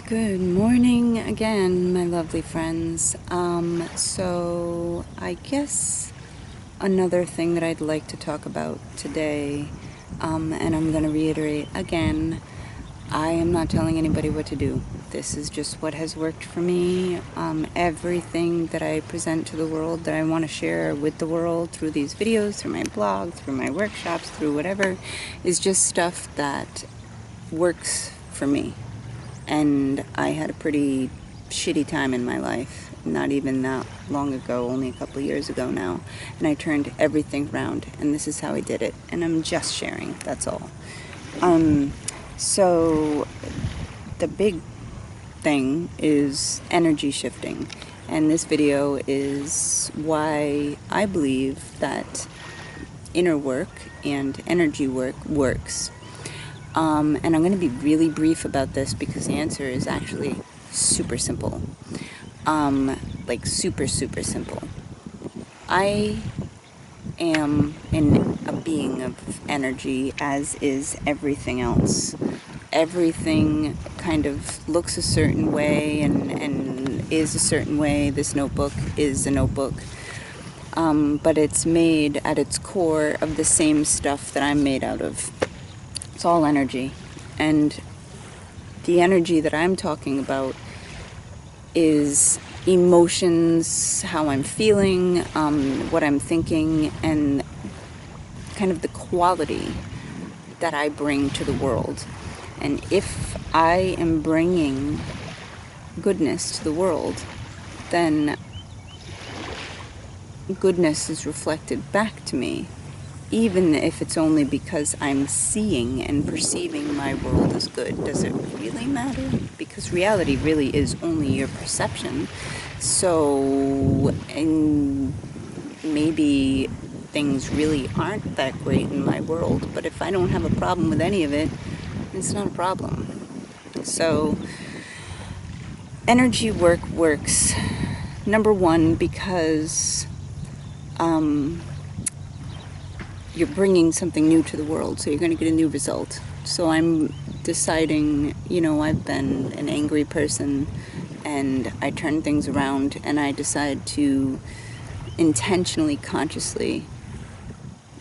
Good morning again, my lovely friends. So I guess another thing that I'd like to talk about today, and I'm going to reiterate again, I am not telling anybody what to do. This is just what has worked for me. Everything that I present to the world that I want to share with the world through these videos, through my blog, through my workshops, through whatever, is just stuff that works for me. And I had a pretty shitty time in my life, not even that long ago, only a couple of years ago now. And I turned everything around, and this is how I did it. And I'm just sharing, that's all. So the big thing is energy shifting. And this video is why I believe that inner work and energy work works. And I'm going to be really brief about this because the answer is actually super simple. Like super simple. I am a being of energy, as is everything else. Everything kind of looks a certain way and is a certain way. This notebook is a notebook. But it's made at its core of the same stuff that I'm made out of. It's all energy. And the energy that I'm talking about is emotions, how I'm feeling, what I'm thinking, and kind of the quality that I bring to the world. And if I am bringing goodness to the world, then goodness is reflected back to me. Even if it's only because I'm seeing and perceiving my world as good. Does it really matter? Because reality really is only your perception. So, and maybe things really aren't that great in my world, but if I don't have a problem with any of it, it's not a problem. So, energy work works. Number one, because you're bringing something new to the world, so you're going to get a new result. So I'm deciding, I've been an angry person, and I turn things around, and I decide to intentionally, consciously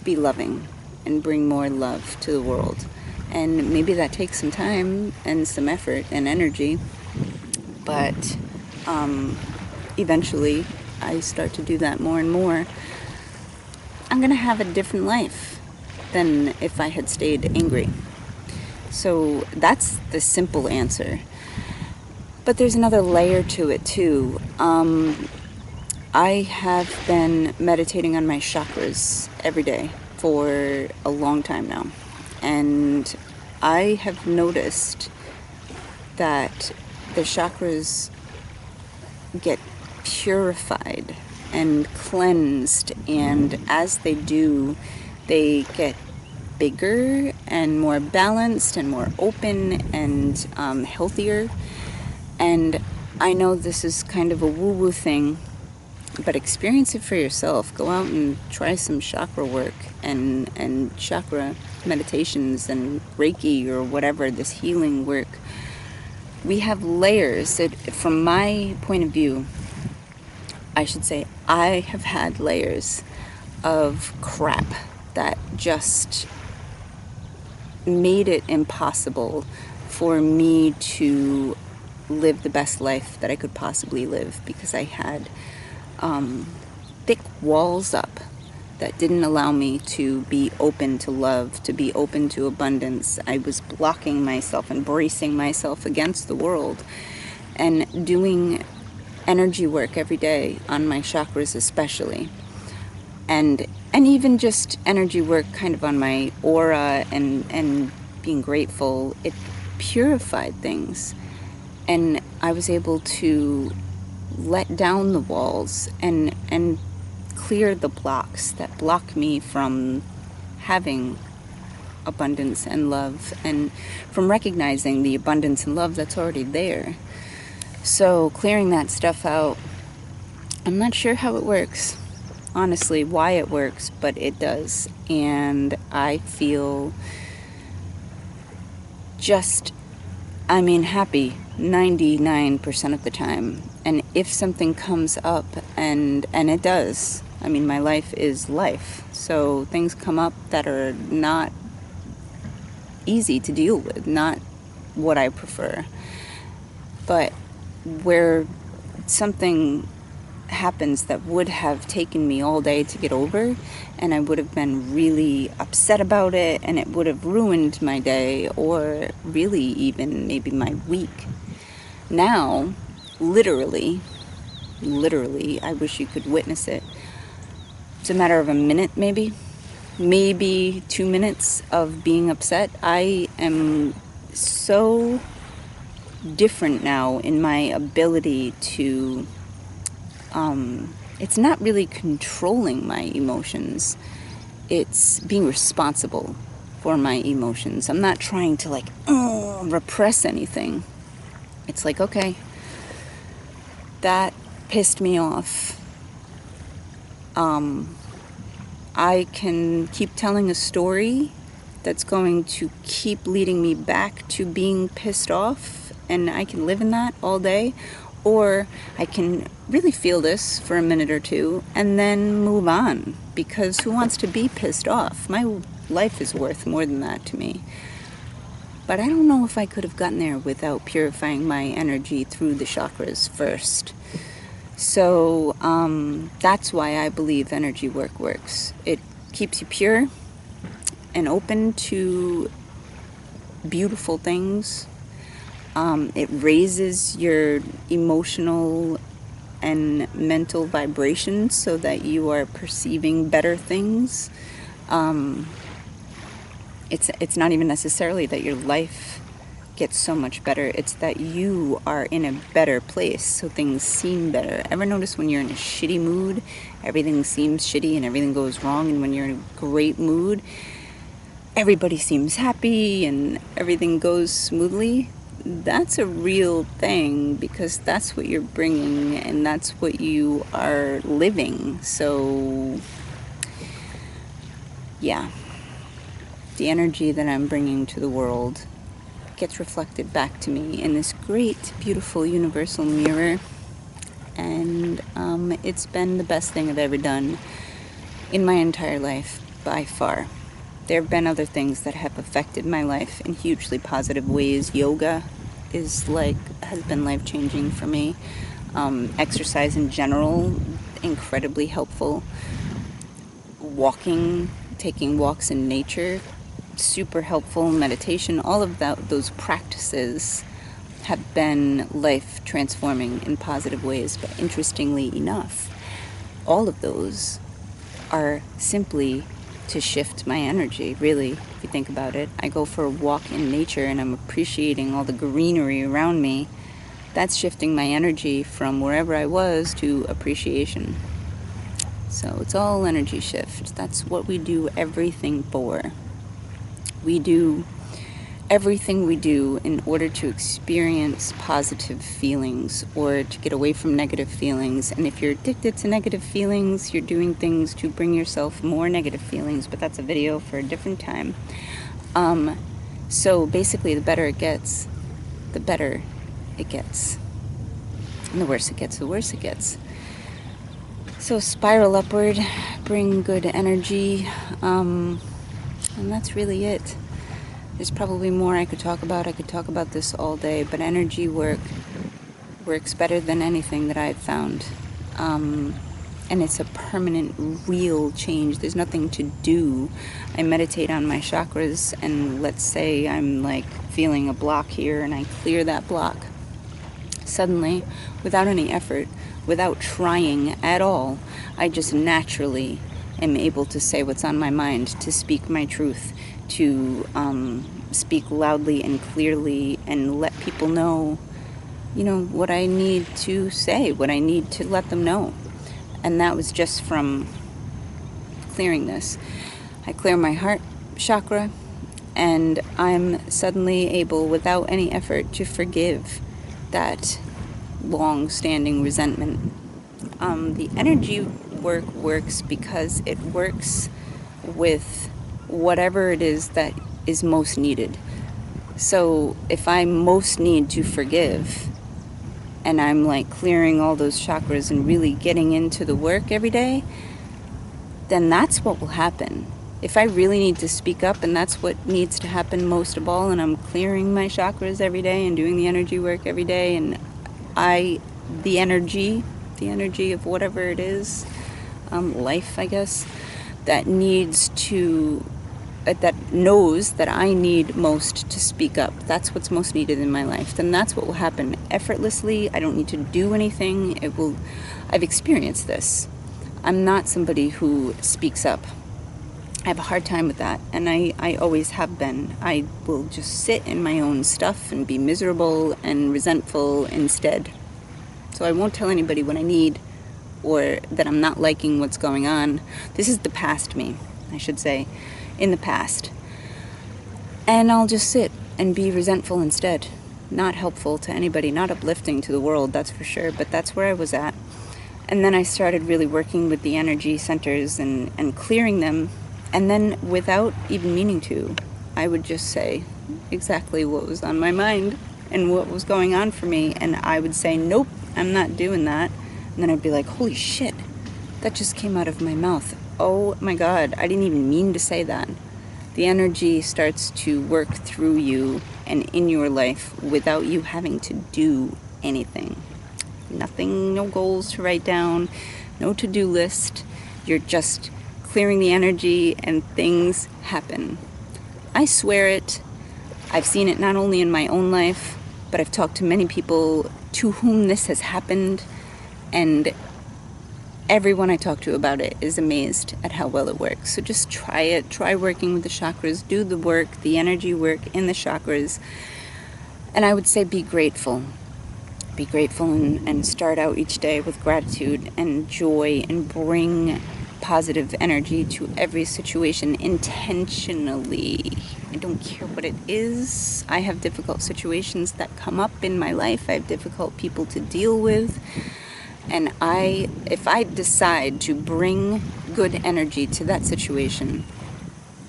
be loving and bring more love to the world. And maybe that takes some time and some effort and energy, but eventually I start to do that more and more. I'm going to have a different life than if I had stayed angry. So that's the simple answer. But there's another layer to it too. I have been meditating on my chakras every day for a long time now. And I have noticed that the chakras get purified and cleansed, and as they do, they get bigger and more balanced and more open and healthier. And I know this is kind of a woo-woo thing, but experience it for yourself. Go out and try some chakra work and chakra meditations and Reiki or whatever, this healing work. We have layers that, from my point of view, I should say, I have had layers of crap that just made it impossible for me to live the best life that I could possibly live, because I had thick walls up that didn't allow me to be open to love, to be open to abundance. I was blocking myself and bracing myself against the world, and doing energy work every day on my chakras especially, and even just energy work kind of on my aura and being grateful. It purified things, and I was able to let down the walls and clear the blocks that block me from having abundance and love, and from recognizing the abundance and love that's already there. So clearing that stuff out, I'm not sure how it works, honestly, why it works, but it does. And I feel just I mean, happy 99% of the time. And if something comes up, and it does, I mean, my life is life. So things come up that are not easy to deal with, not what I prefer. But where something happens that would have taken me all day to get over, and I would have been really upset about it, and it would have ruined my day, or really even maybe my week. Now, literally, I wish you could witness it. It's a matter of a minute, maybe 2 minutes of being upset. I am so different now in my ability to it's not really controlling my emotions, it's being responsible for my emotions. I'm not trying to repress anything. It's like, okay, that pissed me off. I can keep telling a story that's going to keep leading me back to being pissed off, and I can live in that all day. Or I can really feel this for a minute or two and then move on, because who wants to be pissed off? My life is worth more than that to me. But I don't know if I could have gotten there without purifying my energy through the chakras first. So that's why I believe energy work works. It keeps you pure and open to beautiful things. It raises your emotional and mental vibrations so that you are perceiving better things. It's not even necessarily that your life gets so much better. It's that you are in a better place, so things seem better. Ever notice when you're in a shitty mood, everything seems shitty and everything goes wrong, and when you're in a great mood, everybody seems happy and everything goes smoothly? That's a real thing, because that's what you're bringing and that's what you are living. So yeah, the energy that I'm bringing to the world gets reflected back to me in this great, beautiful, universal mirror. And it's been the best thing I've ever done in my entire life, by far. There have been other things that have affected my life in hugely positive ways. Yoga has been life-changing for me. Exercise in general, incredibly helpful. Walking, taking walks in nature, super helpful. Meditation, all of those practices have been life-transforming in positive ways. But interestingly enough, all of those are simply to shift my energy, really, if you think about it. I go for a walk in nature and I'm appreciating all the greenery around me. That's shifting my energy from wherever I was to appreciation. So it's all energy shift. That's what we do everything for. We do everything we do in order to experience positive feelings or to get away from negative feelings. And if you're addicted to negative feelings, you're doing things to bring yourself more negative feelings, but that's a video for a different time. So basically, the better it gets, the better it gets. And the worse it gets, the worse it gets. So spiral upward, bring good energy, and that's really it. There's probably more I could talk about. I could talk about this all day, but energy work works better than anything that I've found. And it's a permanent, real change. There's nothing to do. I meditate on my chakras, and let's say I'm feeling a block here, and I clear that block. Suddenly, without any effort, without trying at all, I just naturally am able to say what's on my mind, to speak my truth, to speak loudly and clearly and let people know, what I need to say, what I need to let them know. And that was just from clearing this. I clear my heart chakra, and I'm suddenly able, without any effort, to forgive that long-standing resentment. The energy work works because it works with whatever it is that is most needed. So if I most need to forgive, and I'm like clearing all those chakras and really getting into the work every day, then that's what will happen. If I really need to speak up and that's what needs to happen most of all, and I'm clearing my chakras every day and doing the energy work every day, and the energy of whatever it is, life, I guess, that needs to, that knows that I need most to speak up. That's what's most needed in my life. Then that's what will happen effortlessly. I don't need to do anything. I've experienced this. I'm not somebody who speaks up. I have a hard time with that, and I always have been. I will just sit in my own stuff and be miserable and resentful instead. So I won't tell anybody what I need or that I'm not liking what's going on. This is the past me, I should say, in the past. And I'll just sit and be resentful instead. Not helpful to anybody, not uplifting to the world, that's for sure, but that's where I was at. And then I started really working with the energy centers and clearing them. And then without even meaning to, I would just say exactly what was on my mind and what was going on for me. And I would say, nope, I'm not doing that. And then I'd be like, holy shit, that just came out of my mouth. Oh my God, I didn't even mean to say that. The energy starts to work through you and in your life without you having to do anything. Nothing, no goals to write down, no to-do list. You're just clearing the energy and things happen. I swear it. I've seen it not only in my own life, but I've talked to many people to whom this has happened, and everyone I talk to about it is amazed at how well it works. So just try it. Try working with the chakras. Do the work, the energy work in the chakras. And I would say be grateful. Be grateful and start out each day with gratitude and joy, and bring positive energy to every situation intentionally. I don't care what it is. I have difficult situations that come up in my life. I have difficult people to deal with. And if I decide to bring good energy to that situation,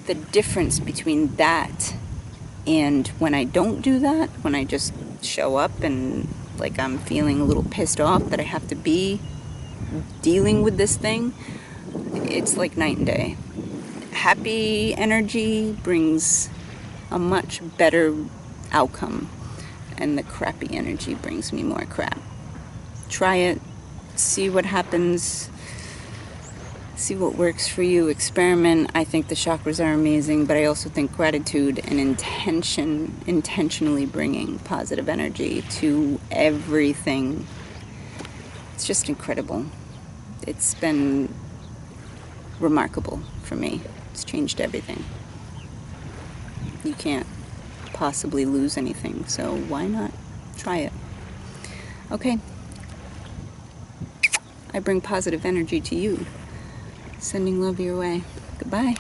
the difference between that and when I don't do that, when I just show up and like I'm feeling a little pissed off that I have to be dealing with this thing, it's like night and day. Happy energy brings a much better outcome, and the crappy energy brings me more crap. Try it. See what happens. See what works for you. Experiment. I think the chakras are amazing, but I also think gratitude and intentionally bringing positive energy to everything. It's just incredible. It's been remarkable for me. It's changed everything. You can't possibly lose anything, so why not try it? Okay. I bring positive energy to you. Sending love your way. Goodbye.